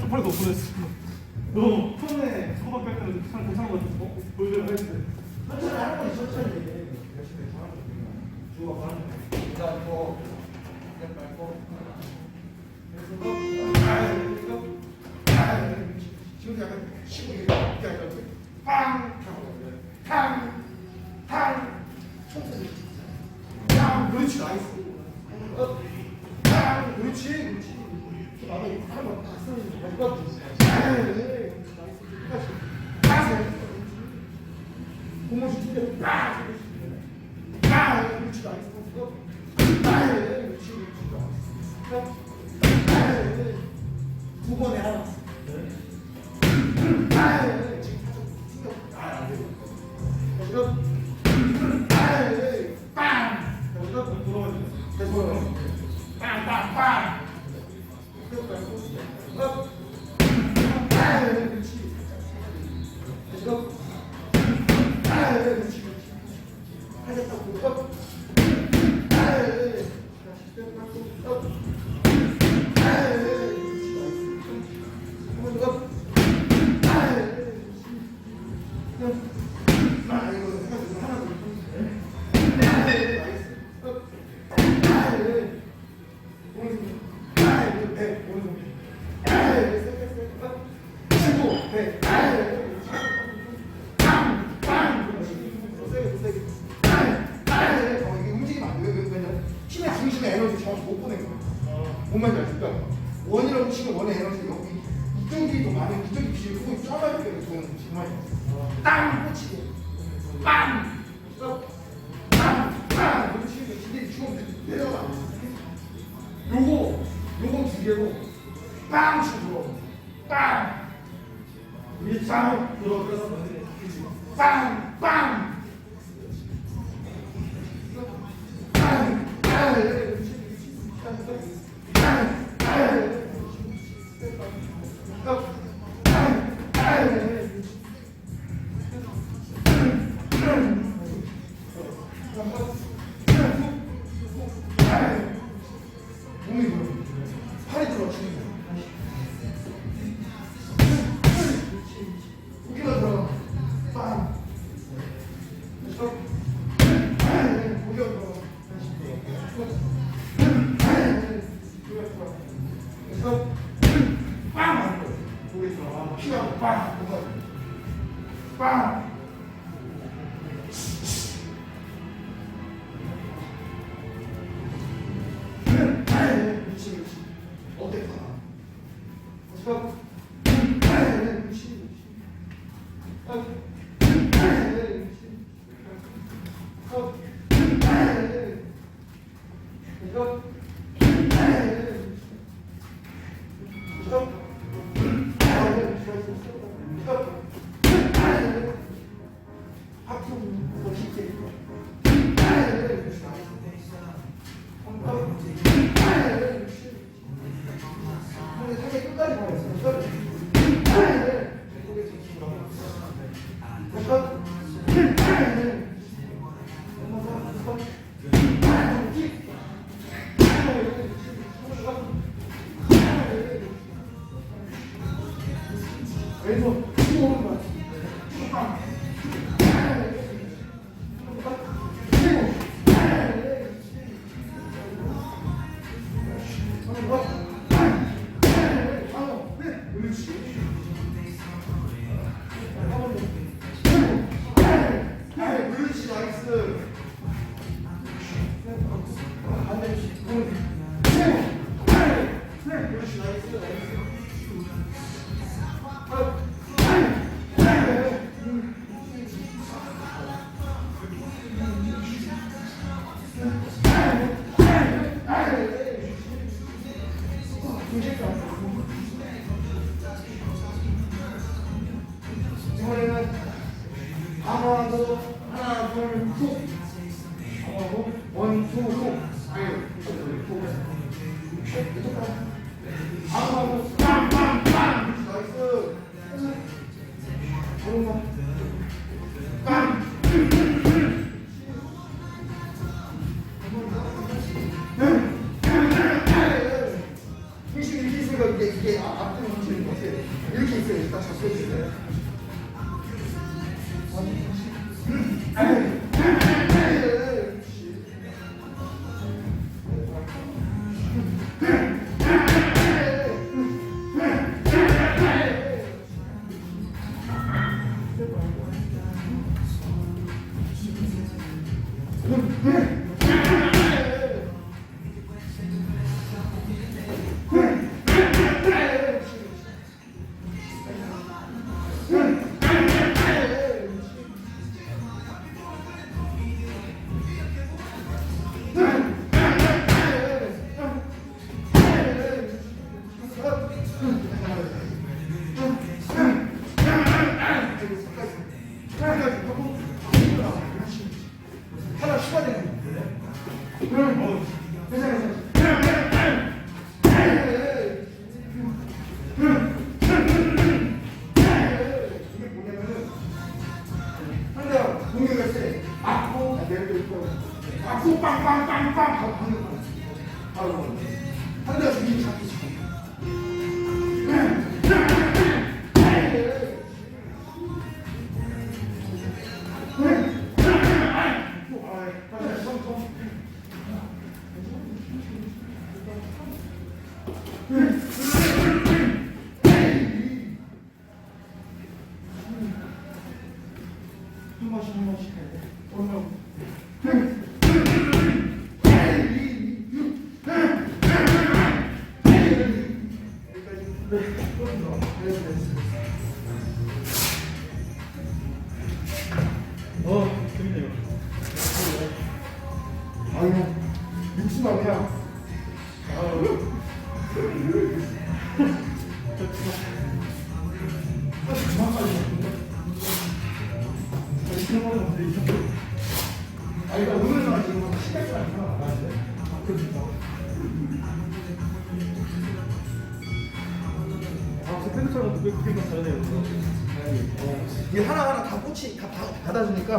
팔이 더 보냈어. 너 처음에 소박 할 때는 참 괜찮은 것 같아. 보여줘야 했는데. 천천히 하는 거지, 천천히. 열심히 하는 거지. 주고 가는 거. 일단 또, 그냥 말고. 지금 약간 쉬고 이렇게 할 건데. 빵! 탕! 탕! 천천히. 탕! 그렇지, 나이스. 탕! 그렇지, 그렇지. 나도 이거 하는 거다 쓰는 거. 나이스. 고무줄 튕겨. 빠! 빠! 그렇지, 나이스. 빠! 그렇지, 그렇지. 두 번에 하나. 빠! 지금 튕겨. 안 돼. 지금 빵! 여기서 돌아가야 돼. 됐어요. 빵! 빵! 빵! 그렇지. 지금 그렇지. 하겠다고. 몸만 잘 줄까? 원이라고 치면 원의 에너지 여기 이쪽이 더 많은 이쪽이 비율 거의 쫙할 때는 저는 정말 땅 꽂히고 빵! 빵! 빵! 이렇게 치면 이게 주면 내려가. 요거 두 개로 빵 치고 빵! 이게 빵! 들어서 빵! 빵! 빵! 빵! 팔이 들어 치는 거. 여기가 들어. 빵. 여기가 들어. 그래서 빵 하는 거예요. 거기 들어. 피가 빵. 빵. 그렇지. 어때? 그래서 그렇지. 왼손 오른발 그렇지 나이스 그렇지 나이스 이번에는 하나 둘 훅 하고 원, 투, 훅 하고 빵빵빵 나이스 오른발 빵 힘이 이렇게 있으니까 하나 추가되는 거. 이게 뭐냐면은 상대가 공격할 때 맞고 내려도 있고 맞고 빵빵빵빵 하고 하는 거. 바로 상대가 죽이기 잡기 시켜. 한 번씩 해야 돼. 재밌네요. 아유, 육수가 그냥. 아니, 나 오늘은 지금 시간이 아니구나. 팬처럼 그렇게 잘하네요. 이게 하나하나 다 꽂히, 다 받아주니까.